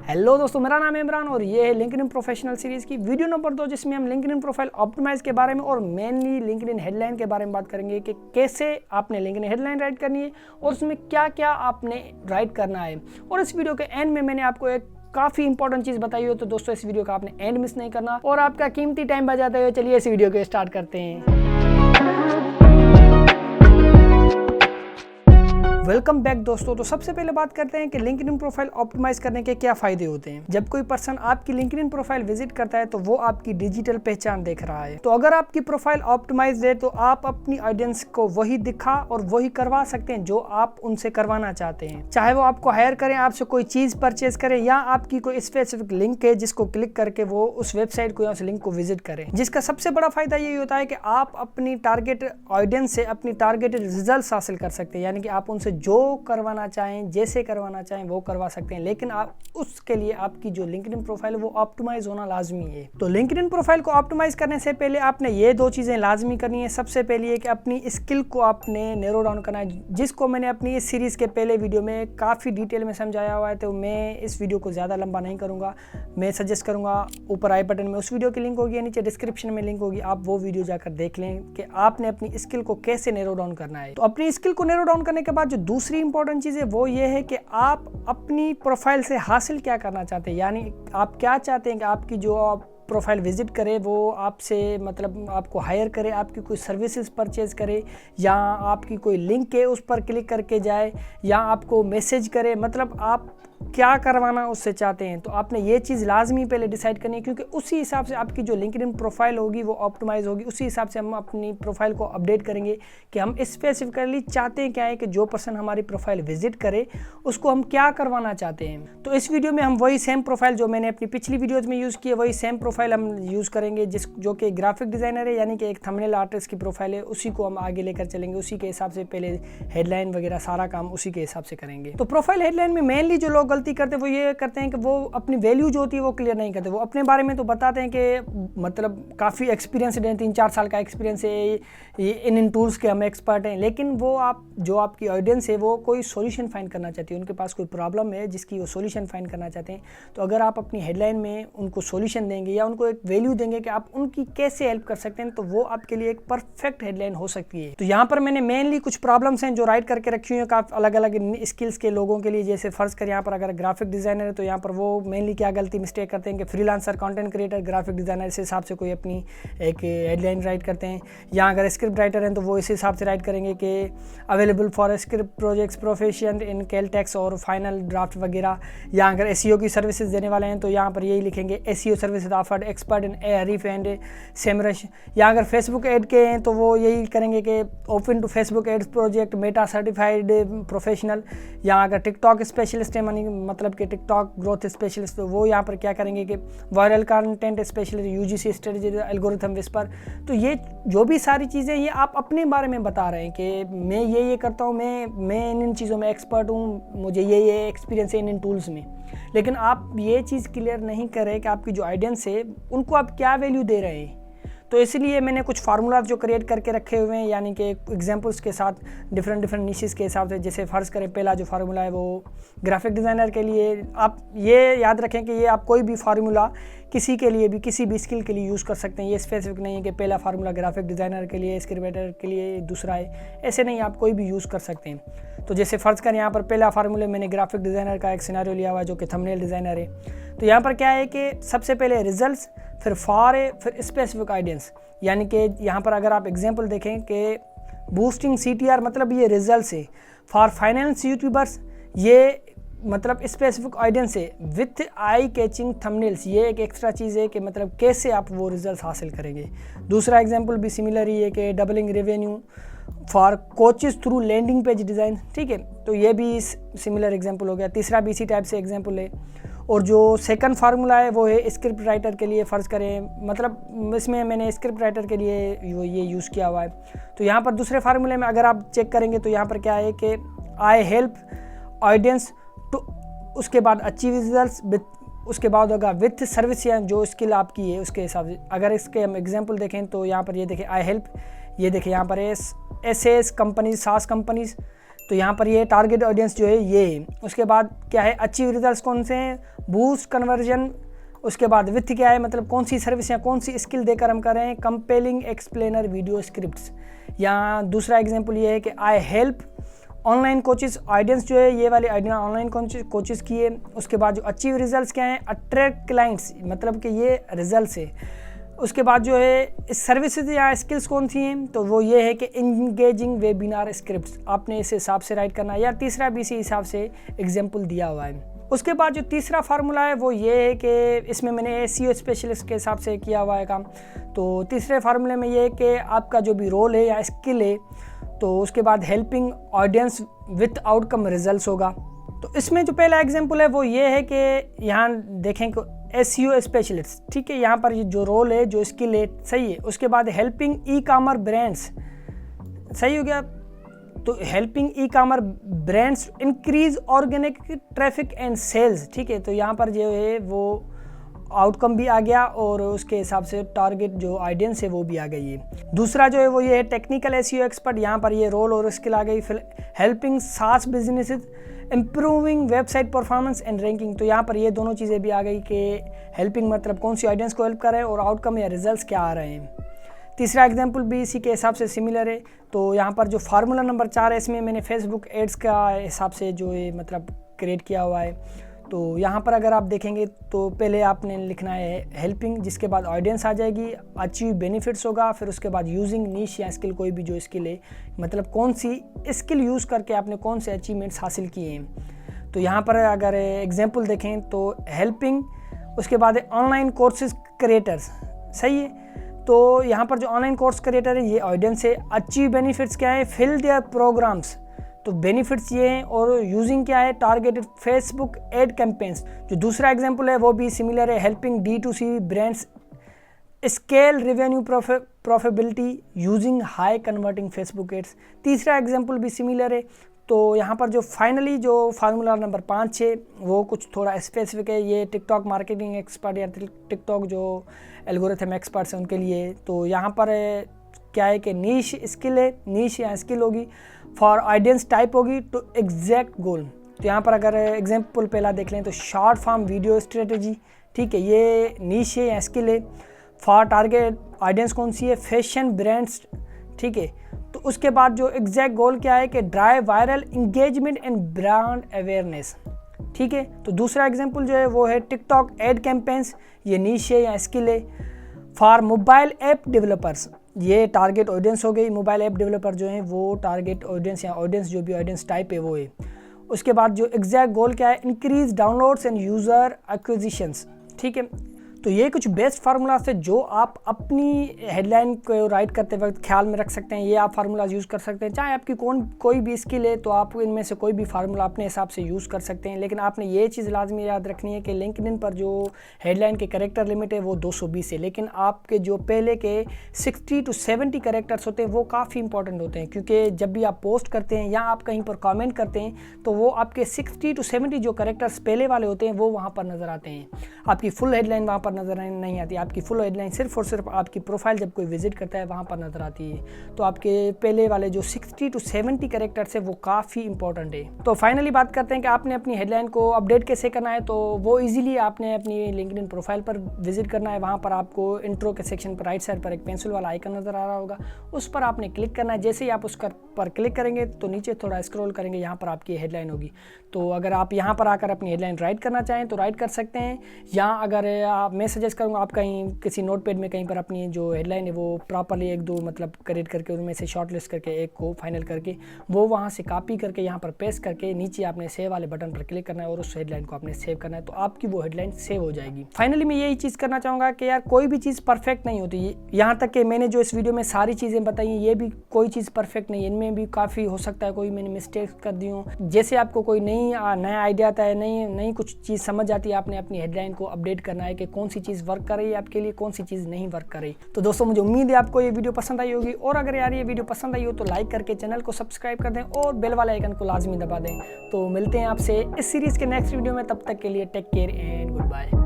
Hello दोस्तों, मेरा नाम है इमरान और ये है लिंक्डइन प्रोफेशनल सीरीज़ की वीडियो नंबर 2, जिसमें हम लिंक्डइन प्रोफाइल ऑप्टिमाइज के बारे में और मेनली लिंक्डइन हेडलाइन के बारे में बात करेंगे कि कैसे आपने लिंक्डइन हेडलाइन राइट करनी है और उसमें क्या क्या आपने राइट करना है। और इस वीडियो के एंड में मैंने आपको एक काफ़ी इंपॉर्टेंट चीज़ बताई हो, तो दोस्तों इस वीडियो का आपने एंड मिस नहीं करना और आपका कीमती टाइम बचाते हुए चलिए इस वीडियो को स्टार्ट करते हैं। वेलकम बैक दोस्तों। तो सबसे पहले बात करते हैं कि लिंक्डइन प्रोफाइल ऑप्टिमाइज करने के क्या फायदे होते हैं। जब कोई पर्सन आपकी लिंक्डइन प्रोफाइल विजिट करता है तो वो आपकी डिजिटल पहचान देख रहा है। तो अगर आपकी प्रोफाइल ऑप्टिमाइज है तो आप अपनी ऑडियंस को वही दिखा और वही करवा सकते हैं जो आप उनसे करवाना चाहते हैं। चाहे वो आपको हायर करें, आपसे कोई चीज परचेज करें, या आपकी कोई स्पेसिफिक लिंक है जिसको क्लिक करके वो उस वेबसाइट को या उस लिंक को विजिट करें। जिसका सबसे बड़ा फायदा यही होता है कि आप अपनी टारगेट ऑडियंस से अपनी टारगेटेड रिजल्ट हासिल कर सकते हैं, यानी कि आप उनसे जो करवाना चाहें, जैसे करवाना चाहें वो करवा सकते हैं। लेकिन आप उसके लिए आपकी जो लिंक्डइन प्रोफाइल है वो ऑप्टिमाइज होना लाजमी है। तो लिंक्डइन प्रोफाइल को ऑप्टिमाइज करने से पहले आपने ये दो चीजें लाजमी करनी है। सबसे पहले है कि अपनी स्किल को आपने नैरो डाउन करना है, जिसको मैंने अपनी इस सीरीज के पहले वीडियो में काफी डिटेल में समझाया हुआ है। तो मैं इस वीडियो को ज्यादा लंबा नहीं करूंगा। मैं सजेस्ट करूंगा ऊपर आई बटन में उस वीडियो की लिंक होगी, नीचे डिस्क्रिप्शन में लिंक होगी, आप वो वीडियो जाकर देख लें कि आपने अपनी स्किल को कैसे नैरो डाउन करना है। तो अपनी स्किल को नैरो डाउन करने के बाद जो दूसरी इंपॉर्टेंट चीज है वो ये है कि आप अपनी प्रोफाइल से हासिल क्या करना चाहते हैं, यानी आप क्या चाहते हैं कि आपकी जो प्रोफाइल विजिट करे वो आपसे मतलब आपको हायर करे, आपकी कोई सर्विसेज परचेज करे, या आपकी कोई लिंक है उस पर क्लिक करके जाए, या आपको मैसेज करे। मतलब आप क्या करवाना उससे चाहते हैं। तो आपने ये चीज़ लाजमी पहले डिसाइड करनी है, क्योंकि उसी हिसाब से आपकी जो लिंक्डइन प्रोफाइल होगी वो ऑप्टिमाइज होगी। उसी हिसाब से हम अपनी प्रोफाइल को अपडेट करेंगे कि हम स्पेसिफिकली चाहते हैं क्या है कि जो पर्सन हमारी प्रोफाइल विजिट करे उसको हम क्या करवाना चाहते हैं। तो इस वीडियो में हम वही सेम प्रोफाइल जो मैंने अपनी पिछली वीडियोज़ में यूज़ की है वही सेम प्रोफाइल हम यूज़ करेंगे, जो कि ग्राफिक डिज़ाइनर है, यानी कि एक थंबनेल आर्टिस्ट की प्रोफाइल है। उसी को हम आगे लेकर चलेंगे, उसी के हिसाब से पहले हेडलाइन वगैरह सारा काम उसी के हिसाब से करेंगे। तो प्रोफाइल हेडलाइन में मेनली जो लोग गलती करते हैं वो ये करते हैं कि वो अपनी वैल्यू जो होती है वो क्लियर नहीं करते। वो अपने बारे में तो बताते हैं कि मतलब काफ़ी एक्सपीरियंस है, 3-4 साल का एक्सपीरियंस है, इन टूल्स के हम एक्सपर्ट हैं। लेकिन वो जो आपकी ऑडियंस है वो कोई सॉल्यूशन फाइंड करना चाहती है, उनके पास कोई प्रॉब्लम है जिसकी वो सॉल्यूशन फाइंड करना चाहते हैं। तो अगर आप अपनी हेडलाइन में उनको सॉल्यूशन देंगे या उनको एक वैल्यू देंगे कि आप उनकी कैसे हेल्प कर सकते हैं, तो वो आपके लिए एक परफेक्ट हेडलाइन हो सकती है। तो यहाँ पर मैंने मेनली कुछ प्रॉब्लम्स हैं जो राइट करके रखी हुई हैं काफ़ी अलग अलग स्किल्स के लोगों के लिए। जैसे फर्ज कर यहाँ पर अगर ग्राफिक डिज़ाइनर है तो यहाँ पर वो मेनली क्या गलती मिस्टेक करते हैं कि freelancer, content creator, graphic designer इस हिसाब से कोई अपनी एक हेडलाइन राइट करते हैं। या अगर स्क्रिप्ट राइटर हैं तो वो इस हिसाब से राइट करेंगे कि available for script projects proficient in Caltex और फाइनल ड्राफ्ट वगैरह। या अगर एसईओ की सर्विसेज देने वाले हैं तो यहाँ पर यही लिखेंगे SEO services offered expert in Ahrefs and Semrush. या अगर फेसबुक एड के हैं तो वो यही करेंगे कि open to Facebook ads project Meta certified professional. या अगर टिकटॉक स्पेशलिस्ट है, मतलब कि टिकटॉक ग्रोथ स्पेशलिस्ट, तो वो यहाँ पर क्या करेंगे कि viral content specialist, UGC strategy, algorithm whisper. तो ये जो भी सारी चीज़ें ये आप अपने बारे में बता रहे हैं कि मैं ये करता हूँ, मैं इन चीज़ों में एक्सपर्ट हूँ, मुझे ये एक्सपीरियंस है इन टूल्स में। लेकिन आप ये चीज़ क्लियर नहीं कर रहे कि आपकी जो ऑडियंस है उनको आप क्या वैल्यू दे रहे हैं। तो इसलिए मैंने कुछ फार्मूलाज जो क्रिएट करके रखे हुए हैं, यानी कि एग्जांपल्स के साथ डिफरेंट निशेस के हिसाब से। जैसे फ़र्ज़ करें पहला जो फार्मूला है वो ग्राफिक डिज़ाइनर के लिए, आप ये याद रखें कि ये आप कोई भी फार्मूला किसी के लिए भी, किसी भी स्किल के लिए यूज़ कर सकते हैं। ये स्पेसिफिक नहीं है कि पहला फार्मूला ग्राफिक डिज़ाइनर के लिए, स्क्रिप्ट राइटर के लिए दूसरा है, ऐसे नहीं, आप कोई भी यूज़ कर सकते हैं। तो जैसे फ़र्ज़ करें यहाँ पर पहला फार्मूले मैंने ग्राफिक डिज़ाइनर का एक सिनेरियो लिया हुआ है जो कि थंबनेल डिज़ाइनर है। तो यहाँ पर क्या है कि सबसे पहले रिजल्ट्स, फिर फॉर है, फिर स्पेसिफिक ऑडियंस। यानी कि यहाँ पर अगर आप एग्जांपल देखें कि बूस्टिंग CTR मतलब ये रिजल्ट्स है, फॉर फाइनेंस यूट्यूबर्स ये मतलब स्पेसिफिक ऑडियंस है, विथ आई कैचिंग थंबनेल्स ये एक एक्स्ट्रा चीज़ है कि मतलब कैसे आप वो रिजल्ट्स हासिल करेंगे। दूसरा एग्जांपल भी सिमिलर ही है कि doubling revenue for coaches through landing page design, ठीक है। तो ये भी सिमिलर एग्जांपल हो गया। तीसरा भी इसी टाइप से एग्जांपल है। और जो सेकंड फार्मूला है वो है स्क्रिप्ट राइटर के लिए। फ़र्ज़ करें मतलब इसमें मैंने स्क्रिप्ट राइटर के लिए ये यूज़ किया हुआ है। तो यहाँ पर दूसरे फार्मूले में अगर आप चेक करेंगे तो यहाँ पर क्या है कि आई हेल्प ऑडियंस टू, उसके बाद अचीव रिजल्ट्स विथ, उसके बाद होगा विथ सर्विस, या जो स्किल आपकी है उसके हिसाब से। अगर इसके हम एग्जांपल देखें तो यहाँ पर ये देखें आई हेल्प, ये देखें यहाँ पर एस कंपनीज, सास कंपनीज, तो यहाँ पर ये टारगेट ऑडियंस जो है ये है। उसके बाद क्या है, अचीव रिजल्ट्स कौन से हैं, बूस्ट कन्वर्जन। उसके बाद विथ क्या है, मतलब कौन सी सर्विस या कौन सी स्किल देकर हम कर रहे हैं, कंपेलिंग एक्सप्लेनर वीडियो स्क्रिप्ट्स। यहाँ दूसरा एग्जांपल ये है कि I help online coaches, audience जो है ये वाले ऑनलाइन कोचेस की है। उसके बाद जो अचीव रिजल्ट्स क्या हैं, अट्रैक्ट क्लाइंट्स, मतलब कि ये रिजल्ट्स है। उसके बाद जो है सर्विसेज या स्किल्स कौन सी हैं, तो वो ये है कि इंगेजिंग वेबिनार स्क्रिप्ट्स, आपने इस हिसाब से राइट करना है, या तीसरा भी इसी हिसाब से एग्जाम्पल दिया हुआ है। उसके बाद जो तीसरा फार्मूला है वो ये है कि इसमें मैंने एसईओ स्पेशलिस्ट के हिसाब से किया हुआ है काम। तो तीसरे फार्मूले में ये है कि आपका जो भी रोल है या स्किल है, तो उसके बाद helping audience with outcome results होगा। तो इसमें जो पहला एग्जाम्पल है वो ये है कि यहाँ देखें कि एसईओ स्पेशलिस्ट, ठीक है, यहाँ पर जो रोल है जो स्किल है सही है। उसके बाद हेल्पिंग ई कामर्स ब्रांड्स, सही हो गया। तो helping e commerce brands increase organic traffic and sales, ठीक है। तो यहाँ पर जो है वो आउटकम भी आ गया और उसके हिसाब से टारगेट जो ऑडियंस है वो भी आ गई है। दूसरा जो है वो ये है टेक्निकल एसईओ एक्सपर्ट, यहाँ पर ये रोल और स्किल आ गई। फिर हेल्पिंग सास businesses improving website performance and ranking, तो यहाँ पर ये दोनों चीज़ें भी आ गई कि हेल्पिंग मतलब कौन सी ऑडियंस को हेल्प कर रहे हैं और आउटकम या रिजल्ट्स क्या आ रहे हैं। तीसरा एग्जाम्पल भी इसी के हिसाब से सिमिलर है। तो यहाँ पर जो फार्मूला नंबर 4 है इसमें मैंने फेसबुक एड्स का हिसाब से जो है मतलब क्रिएट किया हुआ है। तो यहाँ पर अगर आप देखेंगे तो पहले आपने लिखना है हेल्पिंग, जिसके बाद ऑडियंस आ जाएगी, अचीव बेनिफिट्स होगा, फिर उसके बाद यूजिंग नीश या स्किल, कोई भी जो स्किल है, मतलब कौन सी स्किल यूज़ करके आपने कौन से अचीवमेंट्स हासिल किए हैं। तो यहाँ पर अगर एग्जाम्पल देखें तो हेल्पिंग, उसके बाद ऑनलाइन कोर्सेज क्रिएटर्स, सही है। तो यहाँ पर जो ऑनलाइन कोर्स क्रिएटर है ये ऑडियंस है। अचीव बेनिफिट्स क्या है, फिल देयर प्रोग्राम्स, तो बेनिफिट्स ये हैं। और यूजिंग क्या है, टारगेटेड फेसबुक एड कैंपेन्स। जो दूसरा एग्जांपल है वो भी सिमिलर है, helping D2C brands scale revenue profitability using high converting Facebook ads. तीसरा एग्जांपल भी सिमिलर है। तो यहाँ पर जो फाइनली जो फार्मूला नंबर 5 है वो कुछ थोड़ा स्पेसिफिक है, ये टिकटॉक मार्केटिंग एक्सपर्ट या टिकटॉक जो एल्गोरिथम एक्सपर्ट्स हैं उनके लिए। तो यहाँ पर क्या है कि नीश स्किल है, नीश या स्किल होगी, फॉर ऑडियंस टाइप होगी, तो एग्जैक्ट गोल। तो यहाँ पर अगर एग्जाम्पल पहला देख लें तो शॉर्ट फॉर्म वीडियो स्ट्रेटजी, ठीक है, ये नीश है या स्किल है। फॉर टारगेट ऑडियंस कौन सी है, फैशन ब्रांड्स, ठीक है। तो उसके बाद जो एग्जैक्ट गोल क्या है कि drive viral engagement and brand awareness, ठीक है। तो दूसरा एग्जाम्पल जो है वो है टिकटॉक एड कैंपेन्स, ये नीश है या स्किल है। फॉर मोबाइल ऐप डेवलपर्स, ये टारगेट ऑडियंस हो गई। मोबाइल ऐप डेवलपर जो हैं वो टारगेट ऑडियंस या ऑडियंस जो भी ऑडियंस टाइप है वो है। उसके बाद जो एग्जैक्ट गोल क्या है, increase downloads end user acquisitions, ठीक है। तो ये कुछ बेस्ट फार्मूलाज थे जो आप अपनी हेडलाइन को राइट करते वक्त ख्याल में रख सकते हैं। ये आप फार्मूलाज यूज़ कर सकते हैं, चाहे आपकी कोई भी स्किल है तो आप इनमें से कोई भी फार्मूला अपने हिसाब से यूज़ कर सकते हैं। लेकिन आपने ये चीज़ लाजमी याद रखनी है कि लिंक्डइन पर जो हेडलाइन के कैरेक्टर लिमिट है वो 220 है, लेकिन आपके जो पहले के 60 to 70 कैरेक्टर्स होते हैं वो काफ़ी इंपॉर्टेंट होते हैं, क्योंकि जब भी आप पोस्ट करते हैं या आप कहीं पर कॉमेंट करते हैं तो वो आपके 60 to 70 जो कैरेक्टर्स पहले वाले होते हैं वो वहाँ पर नज़र आते हैं। आपकी फुल हेडलाइन वहाँ पर नज़र नहीं आती। आपकी फुल हेडलाइन सिर्फ और सिर्फ आपकी प्रोफाइल जब कोई विजिट करता है वहाँ पर नज़र आती है। तो आपके पहले वाले जो 60 to 70 कैरेक्टर्स है वो काफ़ी इंपॉर्टेंट है। तो फाइनली बात करते हैं कि आपने अपनी हेडलाइन को अपडेट कैसे करना है। तो वो इजीली आपने अपनी लिंक्डइन प्रोफाइल पर विजिट करना है। वहाँ पर आपको इंट्रो के सेक्शन पर राइट साइड पर एक पेंसिल वाला आइकन नज़र आ रहा होगा, उस पर आपने क्लिक करना है। जैसे ही आप उस पर क्लिक करेंगे तो नीचे थोड़ा स्क्रॉल करेंगे, यहाँ पर आपकी हेडलाइन होगी। तो अगर आप यहाँ पर आकर अपनी हेडलाइन राइट करना चाहें तो राइट कर सकते हैं, या अगर मैं सजेस्ट करूँगा आप कहीं किसी नोटपैड में कहीं पर अपनी जो हेडलाइन है वो प्रॉपर्ली 1-2 मतलब क्रिएट करके उनमें से शॉर्टलिस्ट करके एक को फाइनल करके वो वहाँ से कॉपी करके यहाँ पर पेस्ट करके नीचे आपने सेव वाले बटन पर क्लिक करना है और उस हेडलाइन को आपने सेव करना है, तो आपकी वो हेडलाइन सेव हो जाएगी। फाइनली मैं यही चीज़ करना चाहूँगा कि यार कोई भी चीज़ परफेक्ट नहीं होती। यहाँ तक कि मैंने जो इस वीडियो में सारी चीज़ें बताई ये भी कोई चीज़ परफेक्ट नहीं है, इनमें भी काफ़ी हो सकता है कोई मैंने मिस्टेक कर दी हूँ। जैसे आपको कोई नया आइडिया आता है, नई कुछ चीज़ समझ आती है, आपने अपनी हेडलाइन को अपडेट करना है कि कौन सी चीज़ वर्क कर रही है आपके लिए, कौन सी चीज़ नहीं वर्क कर रही। तो दोस्तों मुझे उम्मीद है आपको ये वीडियो पसंद आई होगी, और अगर यार ये वीडियो पसंद आई हो तो लाइक करके चैनल को सब्सक्राइब कर दें और बेल वाला आइकन को लाजमी दबा दें। तो मिलते हैं आपसे इस सीरीज़ के नेक्स्ट वीडियो में, तब तक के लिए take care and good bye.